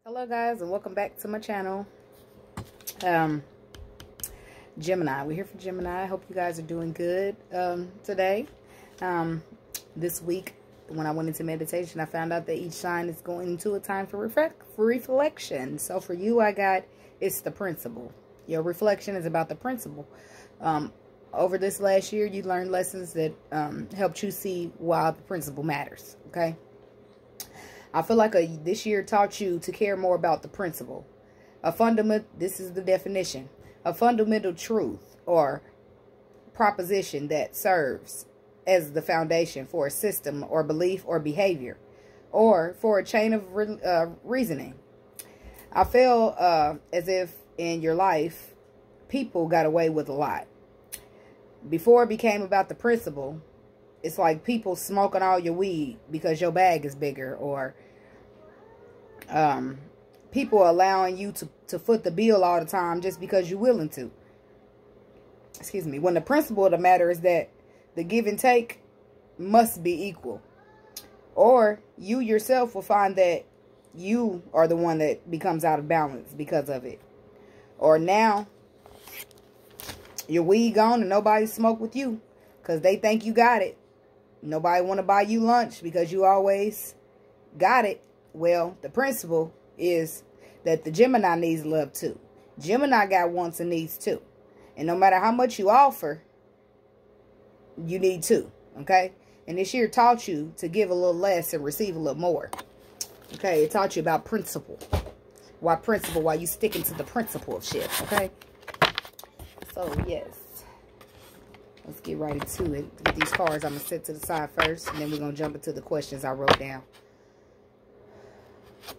Hello guys, and welcome back to my channel. Gemini, we're here for Gemini. I hope you guys are doing good today. This week when I went into meditation, I found out that each sign is going into a time for reflection. So for you, it's the principle. Your reflection is about the principle. Over this last year, you learned lessons that helped you see why the principle matters. Okay. I feel like this year taught you to care more about the principle. This is the definition. A fundamental truth or proposition that serves as the foundation for a system or belief or behavior, or for a chain of reasoning. I feel as if in your life, people got away with a lot. Before it became about the principle, it's like people smoking all your weed because your bag is bigger, or people allowing you to foot the bill all the time just because you're willing to. Excuse me. When the principle of the matter is that the give and take must be equal. Or you yourself will find that you are the one that becomes out of balance because of it. Or now your weed gone and nobody smoke with you because they think you got it. Nobody want to buy you lunch because you always got it. Well, the principle is that the Gemini needs love too. Gemini got wants and needs too. And no matter how much you offer, you need to. Okay? And this year taught you to give a little less and receive a little more. Okay? It taught you about principle. Why principle? Why you sticking to the principle of shit. Okay? So, yes. Let's get right into it. With these cards, I'm going to set to the side first. And then we're going to jump into the questions I wrote down.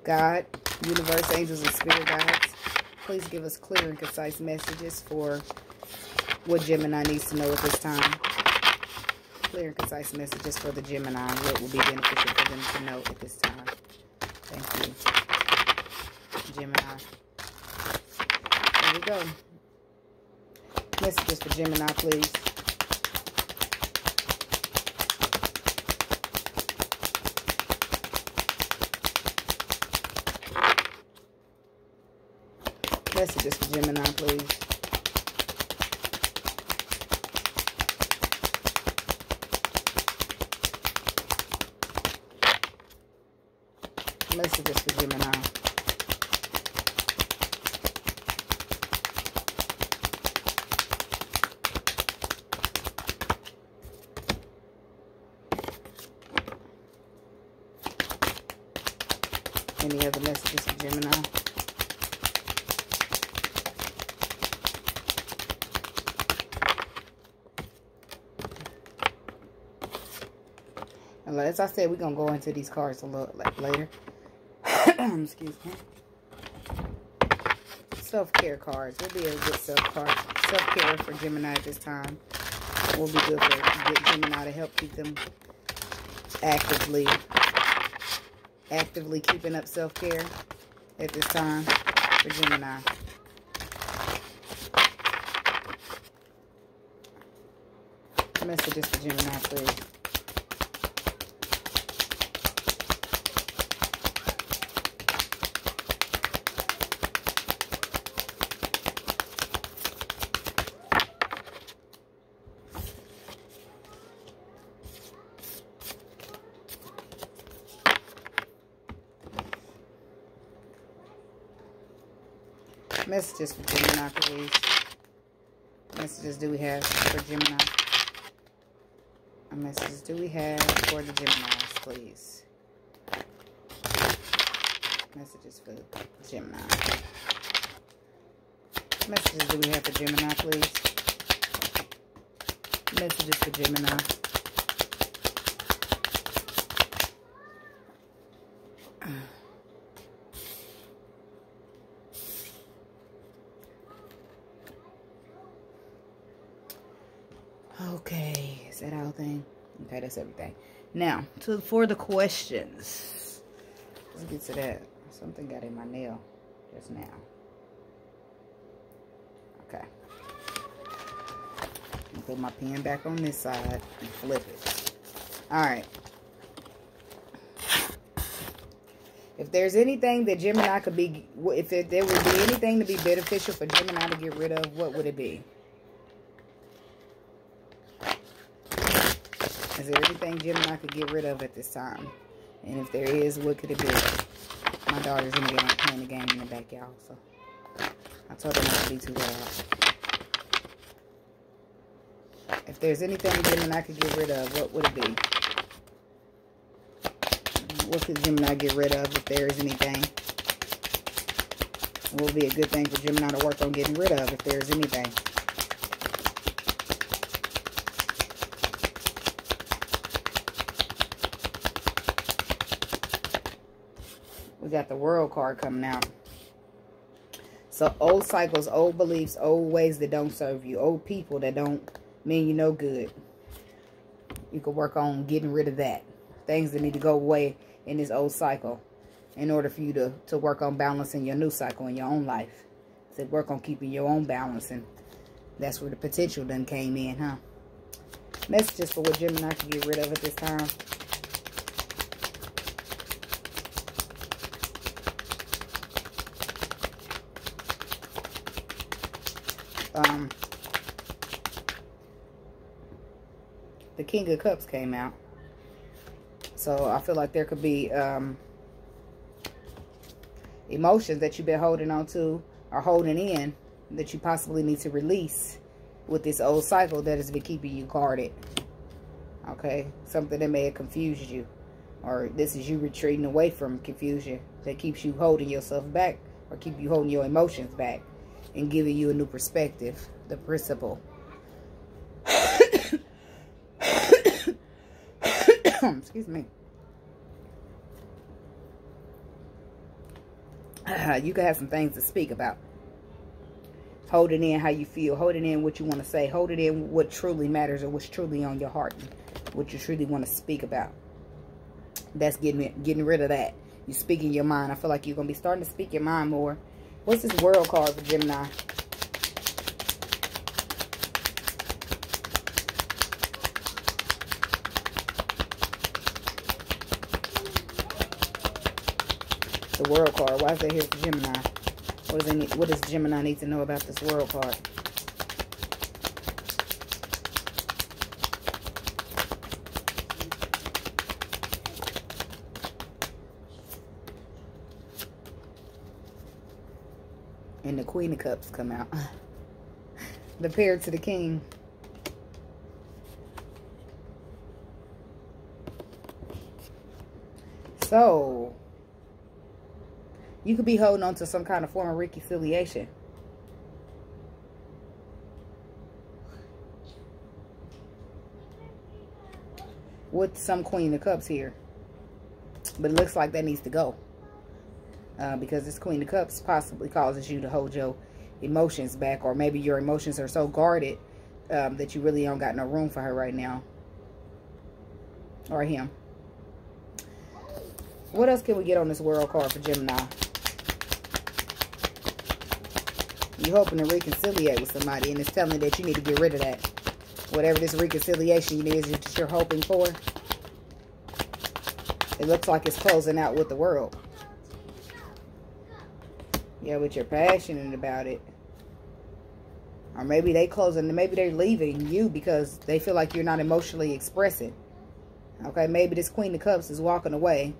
God, universe, angels, and spirit guides, please give us clear and concise messages for what Gemini needs to know at this time. Clear and concise messages for the Gemini. What will be beneficial for them to know at this time. Thank you, Gemini. Here we go. Messages for Gemini, please. Messages for Gemini, please. Messages for Gemini. Any other messages for Gemini? And as I said, we're going to go into these cards a little later. Excuse me. Self-care cards. Will be a good self-care for Gemini at this time. Will be good for Gemini to help keep them actively keeping up self-care at this time for Gemini. Messages for Gemini, please. Messages for Gemini, please. Messages do we have for Gemini? What messages do we have for the Geminis, please? Messages for Gemini. Messages do we have for Gemini, please? Messages for Gemini. Okay, is that our thing? Okay, that's everything. Now, for the questions. Let's get to that. Something got in my nail just now. Okay. Put my pen back on this side and flip it. Alright. If there's anything that Gemini could be, if there would be anything to be beneficial for Gemini to get rid of, what would it be? Is there anything Gemini could get rid of at this time? And if there is, what could it be? My daughter's in the game, playing the game in the back, y'all. So I told her not to be too loud. If there's anything Gemini could get rid of, what would it be? What could Gemini get rid of if there is anything? What would be a good thing for Gemini to work on getting rid of if there is anything? We got the World card coming out. So old cycles, old beliefs, old ways that don't serve you, old people that don't mean you no good. You can work on getting rid of that. Things that need to go away in this old cycle in order for you to work on balancing your new cycle in your own life. So work on keeping your own balance, and that's where the potential done came in, huh? Messages for what Gemini can get rid of at this time. The King of Cups came out. So I feel like there could be emotions that you've been holding on to or holding in that you possibly need to release with this old cycle that has been keeping you guarded. Okay? Something that may have confused you. Or this is you retreating away from confusion that keeps you holding yourself back or keep you holding your emotions back and giving you a new perspective. The principle. Excuse me. You could have some things to speak about. Holding in how you feel. Holding in what you want to say. Holding in what truly matters or what's truly on your heart. What you truly want to speak about. That's getting rid of that. You speaking your mind. I feel like you're going to be starting to speak your mind more. What's this World card for Gemini? The World card. Why is that here for Gemini? What does Gemini need to know about this World card? And the Queen of Cups come out. The pair to the King. So you could be holding on to some kind of form of reconciliation. With some Queen of Cups here. But it looks like that needs to go. Because this Queen of Cups possibly causes you to hold your emotions back. Or maybe your emotions are so guarded that you really don't got no room for her right now. Or him. What else can we get on this World card for Gemini? You're hoping to reconciliate with somebody, and it's telling you that you need to get rid of that. Whatever this reconciliation is that you're hoping for, it looks like it's closing out with the World. Yeah, but you're passionate about it. Or maybe they closing, maybe they're leaving you because they feel like you're not emotionally expressing. Okay, maybe this Queen of Cups is walking away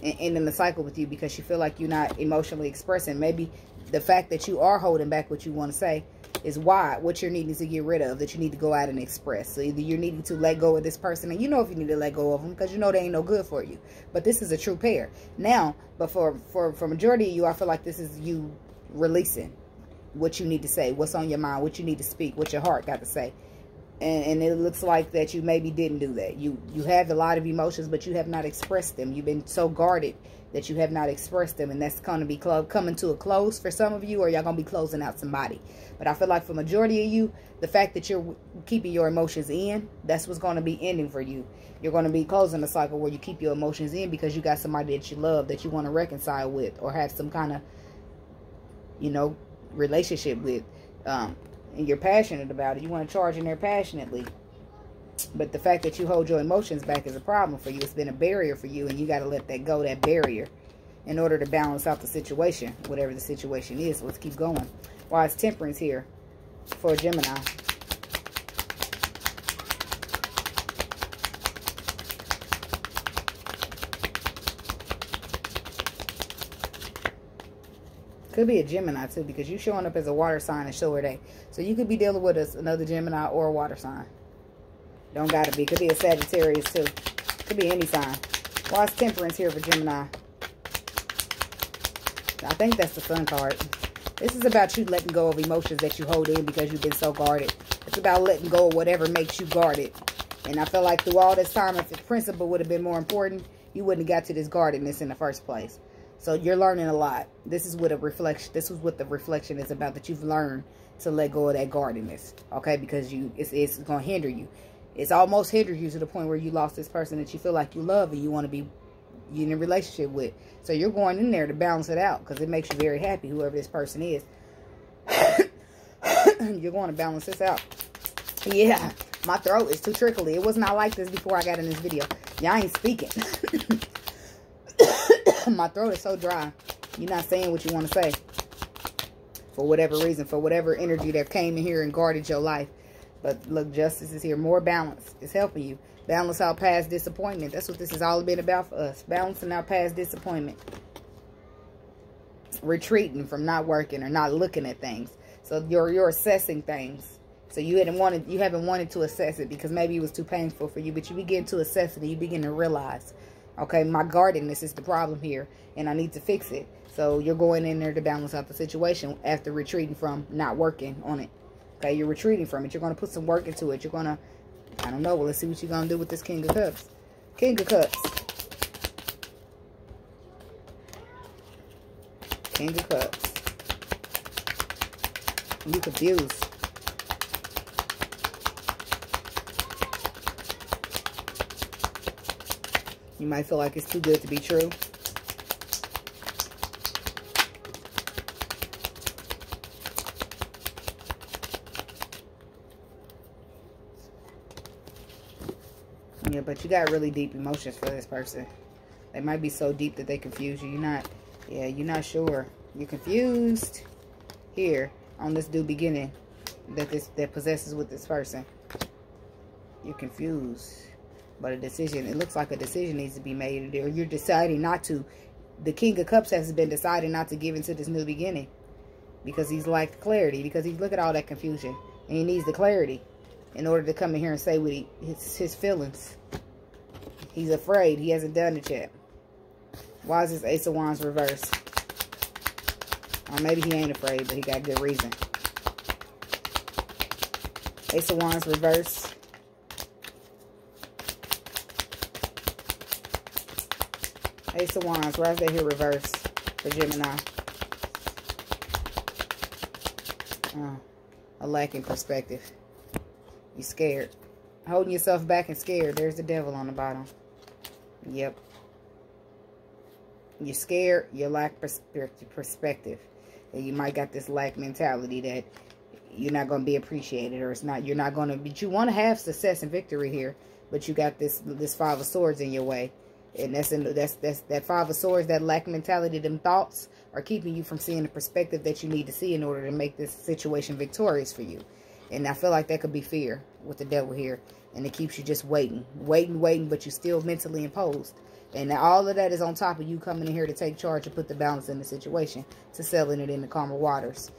and ending the cycle with you because you feel like you're not emotionally expressing. Maybe the fact that you are holding back what you want to say is what you're needing to get rid of, that you need to go out and express. So either you're needing to let go of this person, and you know if you need to let go of them because you know they ain't no good for you. But this is a true pair. Now, but for majority of you, I feel like this is you releasing what you need to say, what's on your mind, what you need to speak, what your heart got to say. And it looks like that you maybe didn't do that. You have a lot of emotions, but you have not expressed them. You've been so guarded that you have not expressed them. And that's going to be coming to a close for some of you, or y'all going to be closing out somebody. But I feel like for majority of you, the fact that you're keeping your emotions in, that's what's going to be ending for you. You're going to be closing the cycle where you keep your emotions in because you got somebody that you love, that you want to reconcile with, or have some kind of, you know, relationship with. And you're passionate about it. You want to charge in there passionately. But the fact that you hold your emotions back is a problem for you. It's been a barrier for you, and you got to let that go, that barrier. in order to balance out the situation, whatever the situation is. Let's keep going. Why is Temperance here for Gemini? Could be a Gemini too, because you're showing up as a water sign and show her day. So you could be dealing with another Gemini or a water sign. Don't gotta be. Could be a Sagittarius too. Could be any sign. Why is Temperance here for Gemini? I think that's the Sun card. This is about you letting go of emotions that you hold in because you've been so guarded. It's about letting go of whatever makes you guarded. And I feel like through all this time, if the principle would have been more important, you wouldn't have got to this guardedness in the first place. So you're learning a lot. This is what a reflection. This is what the reflection is about. That you've learned to let go of that guardedness. Okay, because it's going to hinder you. It's almost hindered you to the point where you lost this person that you feel like you love and you want to be in a relationship with. So you're going in there to balance it out because it makes you very happy, whoever this person is. You're going to balance this out. Yeah, my throat is too trickly. It was not like this before I got in this video. Y'all ain't speaking. My throat is so dry. You're not saying what you want to say. For whatever reason. For whatever energy that came in here and guarded your life. But look, justice is here. More balance is helping you. Balance out past disappointment. That's what this has all been about for us. Balancing out past disappointment. Retreating from not working or not looking at things. So you're assessing things. So you haven't wanted to assess it because maybe it was too painful for you. But you begin to assess it and you begin to realize, okay, my guardedness is the problem here, and I need to fix it. So you're going in there to balance out the situation after retreating from not working on it. Okay, you're retreating from it. You're going to put some work into it. You're going to, I don't know, well, let's see what you're going to do with this King of Cups. King of Cups. King of Cups. You confused. You might feel like it's too good to be true. Yeah, but you got really deep emotions for this person. They might be so deep that they confuse you. You're not sure. You're confused here on this new beginning that possesses with this person. You're confused. But a decision, it looks like a decision needs to be made. Or you're deciding not to. The King of Cups has been deciding not to give into this new beginning. Because he's lacked clarity. Because he's look at all that confusion. And he needs the clarity in order to come in here and say what his feelings. He's afraid. He hasn't done it yet. Why is this Ace of Wands reversed? Or maybe he ain't afraid, but he got good reason. Ace of Wands reversed. Ace of Wands, why is that here reversed for Gemini? A lack in perspective. You're scared. Holding yourself back and scared. There's the devil on the bottom. Yep. You're scared. You lack perspective. And you might got this lack mentality that you're not going to be appreciated, or you're not going to, but you want to have success and victory here, but you got this Five of Swords in your way. And that's that Five of Swords, that lack mentality, them thoughts are keeping you from seeing the perspective that you need to see in order to make this situation victorious for you. And I feel like that could be fear with the devil here. And it keeps you just waiting, but you're still mentally imposed. And all of that is on top of you coming in here to take charge and put the balance in the situation, to selling it in the calmer waters.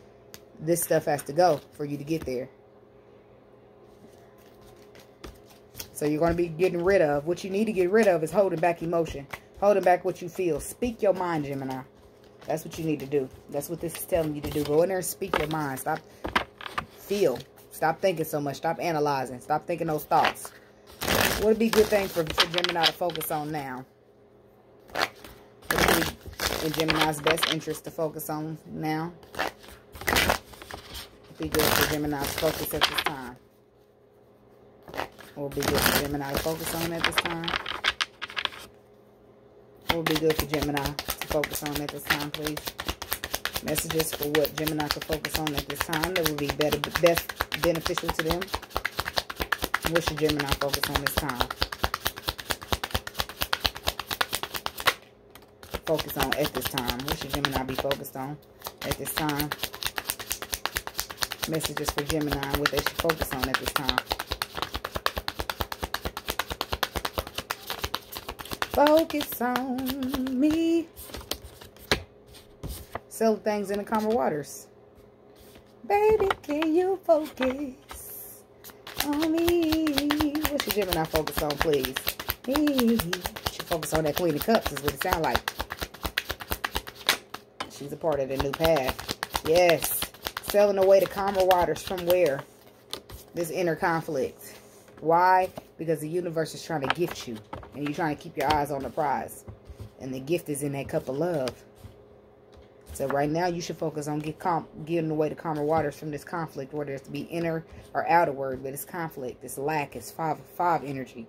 This stuff has to go for you to get there. So you're going to be getting rid of. What you need to get rid of is holding back emotion. Holding back what you feel. Speak your mind, Gemini. That's what you need to do. That's what this is telling you to do. Go in there and speak your mind. Stop. Feel. Stop thinking so much. Stop analyzing. Stop thinking those thoughts. What would be a good thing for Gemini to focus on now? What would be in Gemini's best interest to focus on now? What would be good for Gemini to focus at this time? What would be good for Gemini to focus on at this time? What would be good for Gemini to focus on at this time, please? Messages for what Gemini could focus on at this time that would be best beneficial to them. What should Gemini focus on this time? focus on at this time? What should Gemini be focused on at this time? Messages for Gemini, what they should focus on at this time. Focus on me. Sell things in the calmer waters. Baby, can you focus on me? What should Gemini focus on, please? Hey, should focus on that Queen of Cups is what it sounds like. She's a part of the new path. Yes. Selling away the calmer waters from where? This inner conflict. Why? Because the universe is trying to gift you. And you're trying to keep your eyes on the prize. And the gift is in that cup of love. So right now you should focus on getting away the calmer waters from this conflict. Whether it's to be inner or outward. But it's conflict. It's lack. It's 5 energy.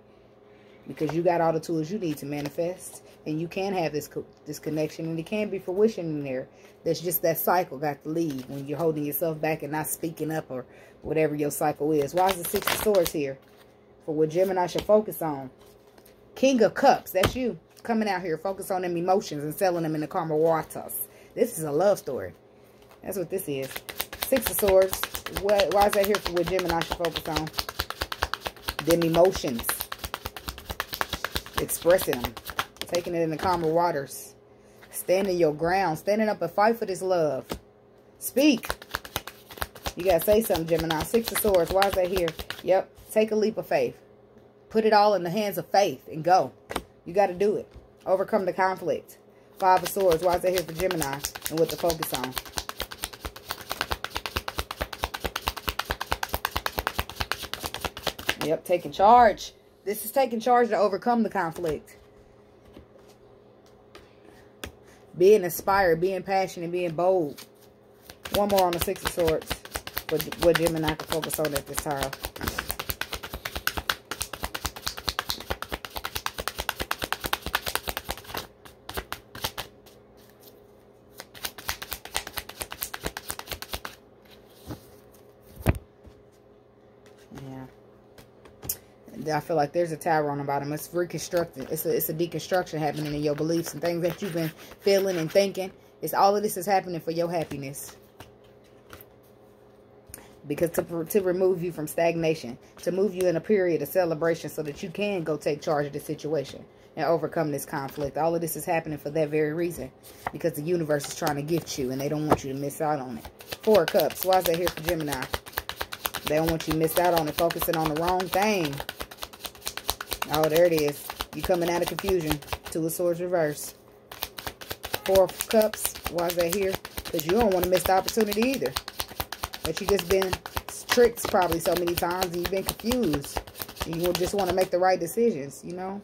Because you got all the tools you need to manifest. And you can have this connection. And it can be fruition in there. There's just that cycle got to leave. When you're holding yourself back and not speaking up. Or whatever your cycle is. Why is the 6 of Swords here? For what Gemini should focus on. King of Cups. That's you. Coming out here. Focus on them emotions. And selling them in the calmer waters. This is a love story. That's what this is. 6 of Swords. Why is that here for what Gemini should focus on? Them emotions. Expressing them. Taking it in the calmer waters. Standing your ground. Standing up and fight for this love. Speak. You got to say something, Gemini. 6 of Swords. Why is that here? Yep. Take a leap of faith. Put it all in the hands of faith and go. You got to do it. Overcome the conflict. 5 of Swords. Why is that here for Gemini? And what to focus on? Yep. Taking charge. This is taking charge to overcome the conflict. Being inspired, being passionate, being bold. One more on the 6 of Swords. What Gemini can focus on at this time. I feel like there's a tower on the bottom. It's reconstructing. It's a deconstruction happening in your beliefs and things that you've been feeling and thinking. It's all of this is happening for your happiness. Because to remove you from stagnation. To move you in a period of celebration so that you can go take charge of the situation. And overcome this conflict. All of this is happening for that very reason. Because the universe is trying to gift you. And they don't want you to miss out on it. 4 of Cups. Why is that here for Gemini? They don't want you to miss out on it. Focusing on the wrong thing. Oh, there it is. You coming out of confusion. 2 of Swords reverse. 4 of Cups. Why is that here? Because you don't want to miss the opportunity either. But you just been tricked probably so many times. And you've been confused. You just want to make the right decisions, you know.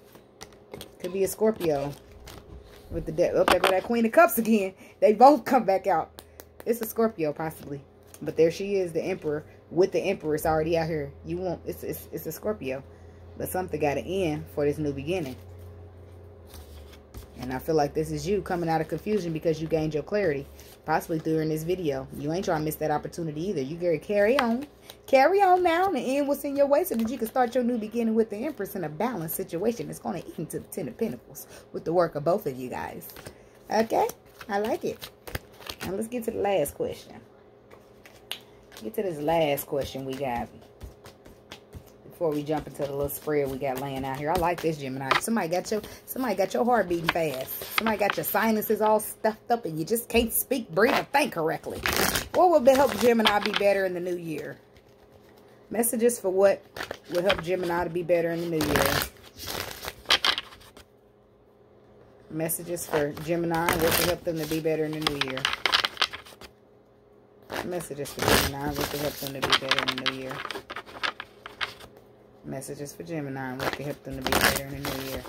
Could be a Scorpio. With the death. Oh, there go that Queen of Cups again. They both come back out. It's a Scorpio possibly. But there she is, the Emperor. With the Empress already out here. You won't. It's a Scorpio. But something got to end for this new beginning. And I feel like this is you coming out of confusion because you gained your clarity. Possibly during this video. You ain't trying to miss that opportunity either. You gotta carry on. Carry on now and end what's in your way so that you can start your new beginning with the Empress in a balanced situation. It's going to eat into the 10 of Pentacles with the work of both of you guys. Okay? I like it. Now let's get to the last question. Get to this last question we got. Before we jump into the little spread we got laying out here. I like this, Gemini. Somebody got your heart beating fast. Somebody got your sinuses all stuffed up and you just can't speak, breathe, or think correctly. What will help Gemini be better in the new year? Messages for what will help Gemini to be better in the new year. Messages for Gemini. What will help them to be better in the new year? Messages for Gemini. What will help them to be better in the new year? Messages for Gemini. What can help them to be better in the new year?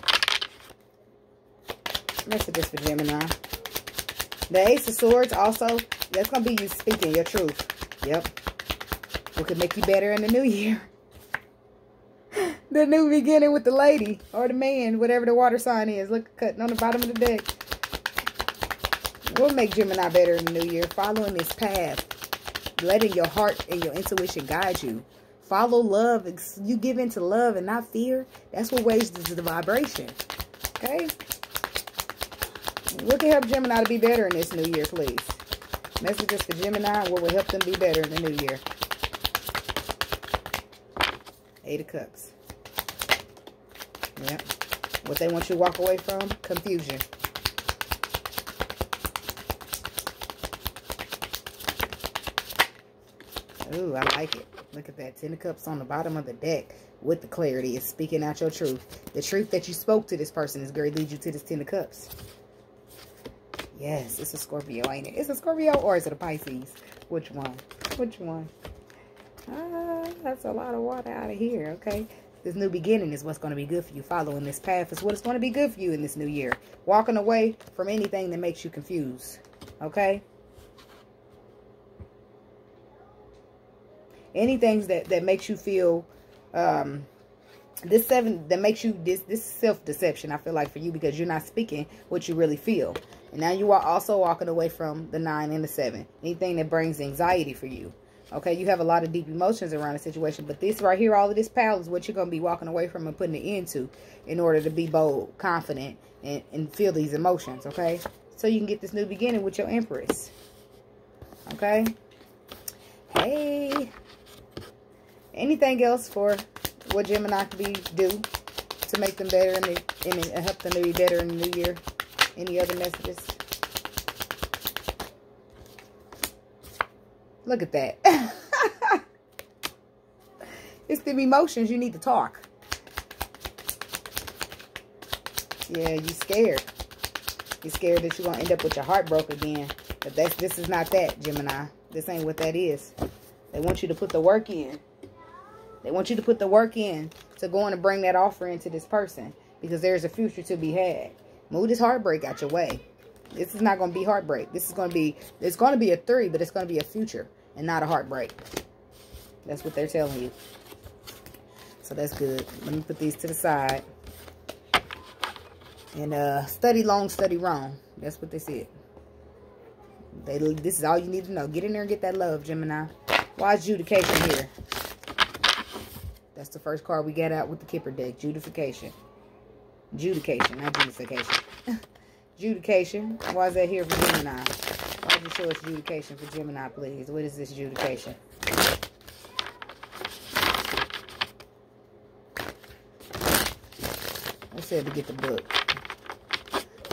Messages for Gemini. The Ace of Swords also. That's going to be you speaking your truth. Yep. What could make you better in the new year? The new beginning with the lady. Or the man. Whatever the water sign is. Look, cutting on the bottom of the deck. What will make Gemini better in the new year? Following this path. Letting your heart and your intuition guide you. Follow love. You give into love and not fear. That's what raises the vibration. Okay? What can help Gemini to be better in this new year, please? Messages for Gemini. What will help them be better in the new year? 8 of Cups. Yep. What they want you to walk away from? Confusion. Ooh, I like it. Look at that. 10 of Cups on the bottom of the deck with the clarity. It's speaking out your truth. The truth that you spoke to this person is going to lead you to this 10 of Cups. Yes, it's a Scorpio, ain't it? It's a Scorpio, or is it a Pisces? Which one? Which one? That's a lot of water out of here, okay? This new beginning is what's going to be good for you. Following this path is what is going to be good for you in this new year. Walking away from anything that makes you confused, okay? Anything that makes you feel, this self-deception, I feel like, for you, because you're not speaking what you really feel. And now you are also walking away from the 9 and the 7. Anything that brings anxiety for you. Okay, you have a lot of deep emotions around the situation, but this right here, all of this power is what you're going to be walking away from and putting an end to in order to be bold, confident, and feel these emotions, okay? So you can get this new beginning with your Empress. Okay? Hey. Anything else for what Gemini could do to make them better and help them to be better in the new year? Any other messages? Look at that. It's the emotions. You need to talk. Yeah, you're scared. You're scared that you're going to end up with your heart broke again. But this is not that, Gemini. This ain't what that is. They want you to put the work in. They want you to put the work in to go on and bring that offer into this person. Because there's a future to be had. Move this heartbreak out your way. This is not going to be heartbreak. This is going to be, it's going to be a 3, but it's going to be a future and not a heartbreak. That's what they're telling you. So that's good. Let me put these to the side. And study long, study wrong. That's what this is. This is all you need to know. Get in there and get that love, Gemini. Why is Judication here? That's the first card we got out with the Kipper deck. Judification. Judication, not judification. Judication. Why is that here for Gemini? Why don't you show us Judication for Gemini, please? What is this Judication? I said to get the book.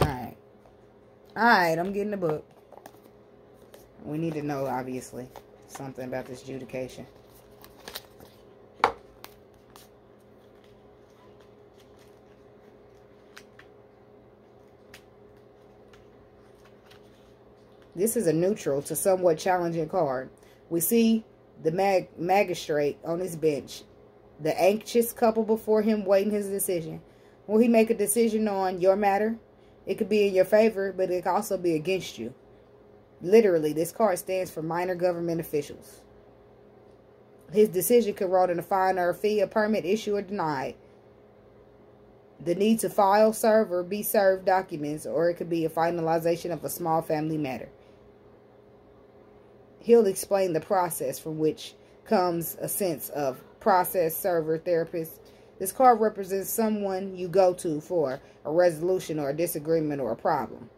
Alright. Alright, I'm getting the book. We need to know, obviously, something about this Judication. This is a neutral to somewhat challenging card. We see the magistrate on his bench. The anxious couple before him waiting his decision. Will he make a decision on your matter? It could be in your favor, but it could also be against you. Literally, this card stands for minor government officials. His decision could result in a fine or a fee, a permit issued or denied. The need to file, serve, or be served documents, or it could be a finalization of a small family matter. He'll explain the process from which comes a sense of process, server, therapist. This card represents someone you go to for a resolution or a disagreement or a problem.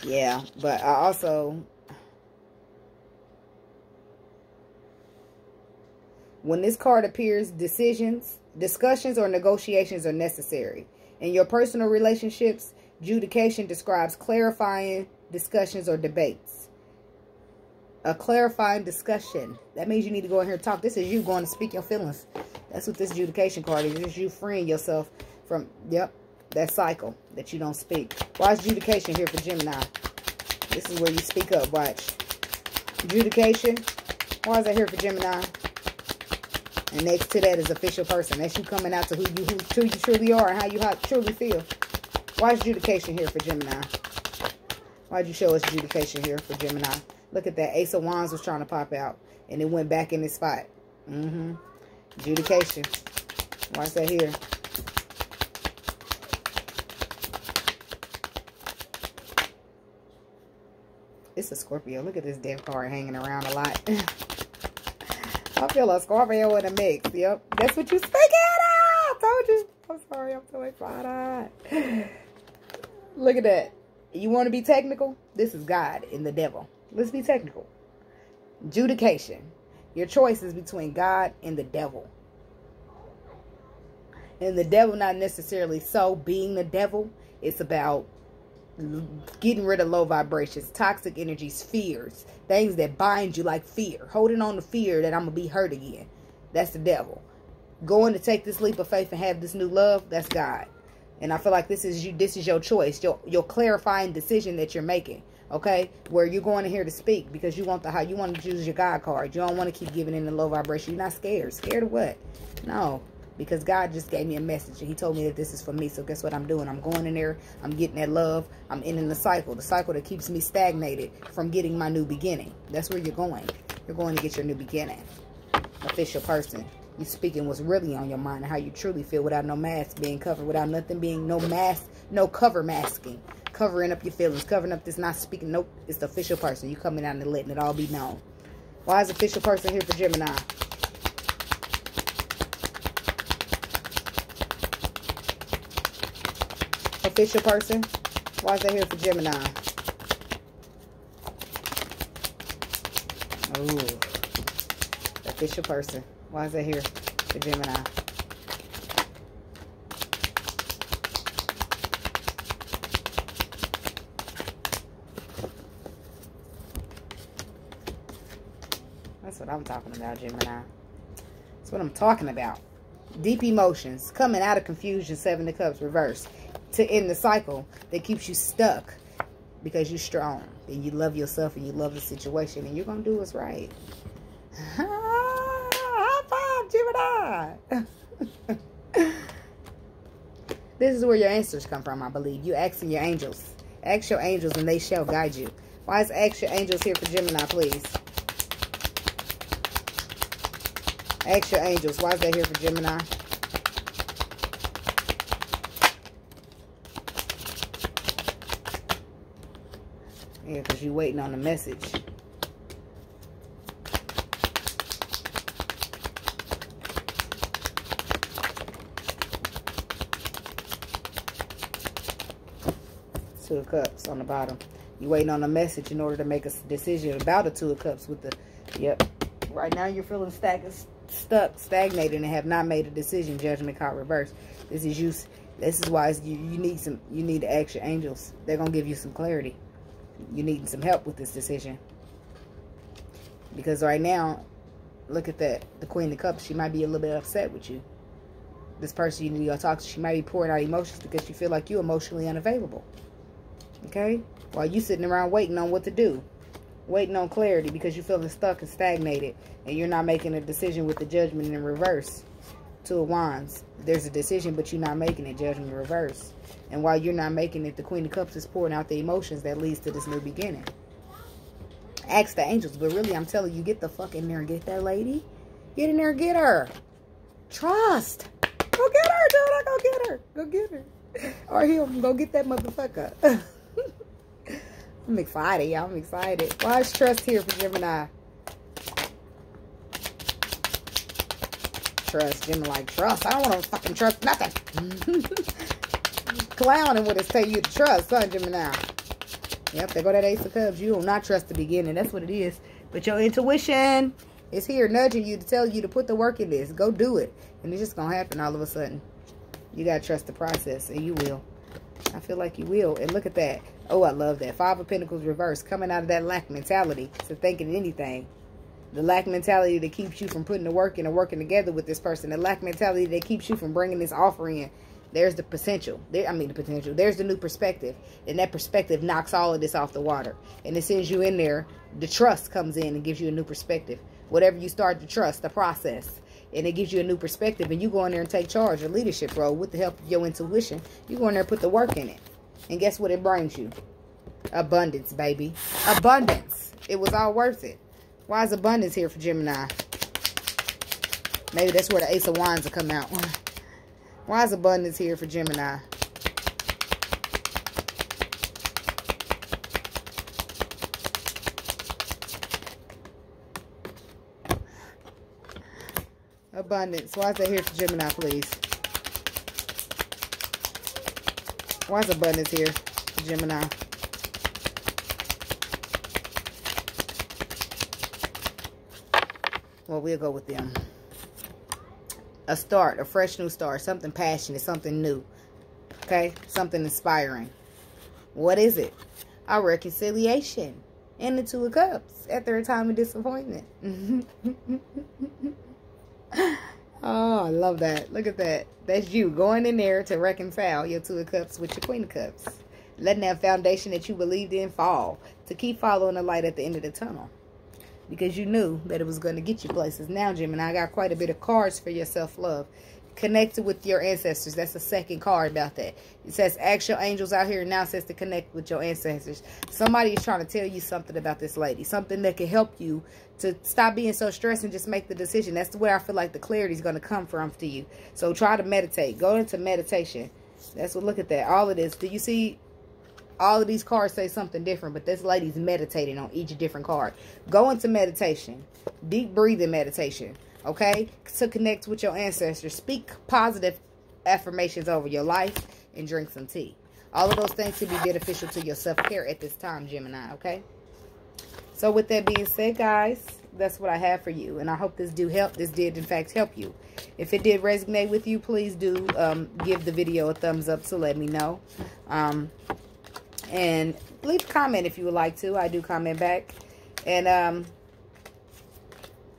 Yeah, but I also, when this card appears, discussions or negotiations are necessary. In your personal relationships, Judication describes clarifying discussions or debates. A clarifying discussion. That means you need to go in here and talk. This is you going to speak your feelings. That's what this Judication card is. It's you freeing yourself from, that cycle that you don't speak. Why is Judication here for Gemini? This is where you speak up. Watch. Judication. Why is that here for Gemini? And next to that is official person. That's you coming out to who you truly are and how you truly feel. Why is Judication here for Gemini? Why'd you show us Judication here for Gemini? Look at that. Ace of Wands was trying to pop out. And it went back in its spot. Judication. Why is that here? It's a Scorpio. Look at this damn card hanging around a lot. I feel a Scorpio in a mix. Yep. That's what you speaking of. I told you. I'm sorry. I'm so excited. Look at that. You want to be technical? This is God and the devil. Let's be technical. Adjudication. Your choice is between God and the devil. And the devil not necessarily so being the devil. It's about getting rid of low vibrations, toxic energies, fears, things that bind you like fear. Holding on to fear that I'm going to be hurt again. That's the devil. Going to take this leap of faith and have this new love, that's God. And I feel like this is your choice, your clarifying decision that you're making. Okay, where you're going in here to speak because you want to choose your God card. You don't want to keep giving in the low vibration. You're not scared. Scared of what? No, because God just gave me a message and He told me that this is for me. So guess what I'm doing? I'm going in there. I'm getting that love. I'm ending the cycle that keeps me stagnated from getting my new beginning. That's where you're going. You're going to get your new beginning. Official person. You speaking what's really on your mind and how you truly feel without no mask being covered, without nothing being no mask, no cover masking. Covering up your feelings, covering up this not speaking. Nope, it's the official person. You coming out and letting it all be known. Why is the official person here for Gemini? Official person. Why is that here for Gemini? Ooh. Official person. Why is that here for Gemini? That's what I'm talking about, Gemini. That's what I'm talking about. Deep emotions. Coming out of confusion. 7 of Cups reversed. To end the cycle that keeps you stuck. Because you're strong. And you love yourself and you love the situation. And you're going to do what's right. High five, Gemini. This is where your answers come from, I believe. You asking your angels. Ask your angels and they shall guide you. Why is ask your angels here for Gemini, please? Ask your angels. Why is that here for Gemini? Yeah, because you're waiting on a message. Two of Cups on the bottom. You're waiting on a message in order to make a decision about a Two of Cups with the... Yep. Right now you're feeling stuck, stagnated, and have not made a decision. Judgment card reversed. This is why you need to ask your angels. They're gonna give you some clarity. You need some help with this decision. Because right now, look at that. The Queen of Cups, she might be a little bit upset with you. This person you need to go talk to, she might be pouring out emotions because you feel like you're emotionally unavailable. Okay? While you sitting around waiting on what to do. Waiting on clarity because you're feeling stuck and stagnated. And you're not making a decision with the Judgment in reverse. Two of Wands. There's a decision, but you're not making it. Judgment in reverse. And while you're not making it, the Queen of Cups is pouring out the emotions that leads to this new beginning. Ask the angels. But really, I'm telling you, get the fuck in there and get that lady. Get in there and get her. Trust. Go get her, dude. Go get her. Go get her. Or he'll go get that motherfucker. I'm excited, y'all. I'm excited. Why is trust here for Gemini? Trust. Gemini like trust. I don't want to fucking trust nothing. Clowning what it tell you to trust, huh, Gemini? Yep, there go that Ace of Cups. You will not trust the beginning. That's what it is. But your intuition is here nudging you to tell you to put the work in this. Go do it. And it's just going to happen all of a sudden. You got to trust the process, and you will. I feel like you will. And look at that. Oh, I love that. 5 of Pentacles reversed. Coming out of that lack mentality to thinking anything. The lack mentality that keeps you from putting the work in and working together with this person. The lack mentality that keeps you from bringing this offer in. There's the potential. There's the new perspective. And that perspective knocks all of this off the water. And as soon as you're in there, the trust comes in and gives you a new perspective. Whatever you start to trust, the process. And it gives you a new perspective. And you go in there and take charge, a leadership role with the help of your intuition. You go in there and put the work in it. And guess what it brings you? Abundance, baby. Abundance. It was all worth it. Why is abundance here for Gemini? Maybe that's where the Ace of Wands will come out. Why is abundance here for Gemini? Abundance. Why is that here for Gemini, please? Why is abundance here? Gemini. Well, we'll go with them. A start, a fresh new start, something passionate, something new. Okay? Something inspiring. What is it? A reconciliation. And the Two of Cups after a time of disappointment. Oh, I love that. Look at that. That's you going in there to reconcile your Two of Cups with your Queen of Cups. Letting that foundation that you believed in fall. To keep following the light at the end of the tunnel. Because you knew that it was going to get you places. Now, Gemini, I got quite a bit of cards for your self-love. Connected with your ancestors. That's the second card about that. It says, ask your angels out here. Now it says to connect with your ancestors. Somebody is trying to tell you something about this lady. Something that can help you to stop being so stressed and just make the decision. That's where I feel like the clarity is going to come from to you. So try to meditate. Go into meditation. That's what, look at that. All of this. Do you see? All of these cards say something different, but this lady's meditating on each different card. Go into meditation. Deep breathing meditation. Okay? To connect with your ancestors. Speak positive affirmations over your life and drink some tea. All of those things can be beneficial to your self-care at this time, Gemini. Okay? So with that being said, guys, that's what I have for you. And I hope this did help. This did, in fact, help you. If it did resonate with you, please do give the video a thumbs up to let me know. And leave a comment if you would like to. I do comment back. And,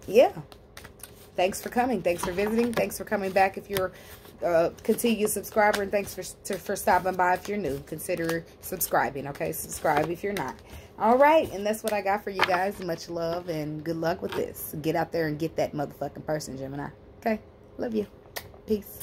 yeah. Thanks for coming. Thanks for visiting. Thanks for coming back if you're a continued subscriber. And thanks for stopping by if you're new. Consider subscribing, okay? Subscribe if you're not. All right. And that's what I got for you guys. Much love and good luck with this. Get out there and get that motherfucking person, Gemini. Okay? Love you. Peace.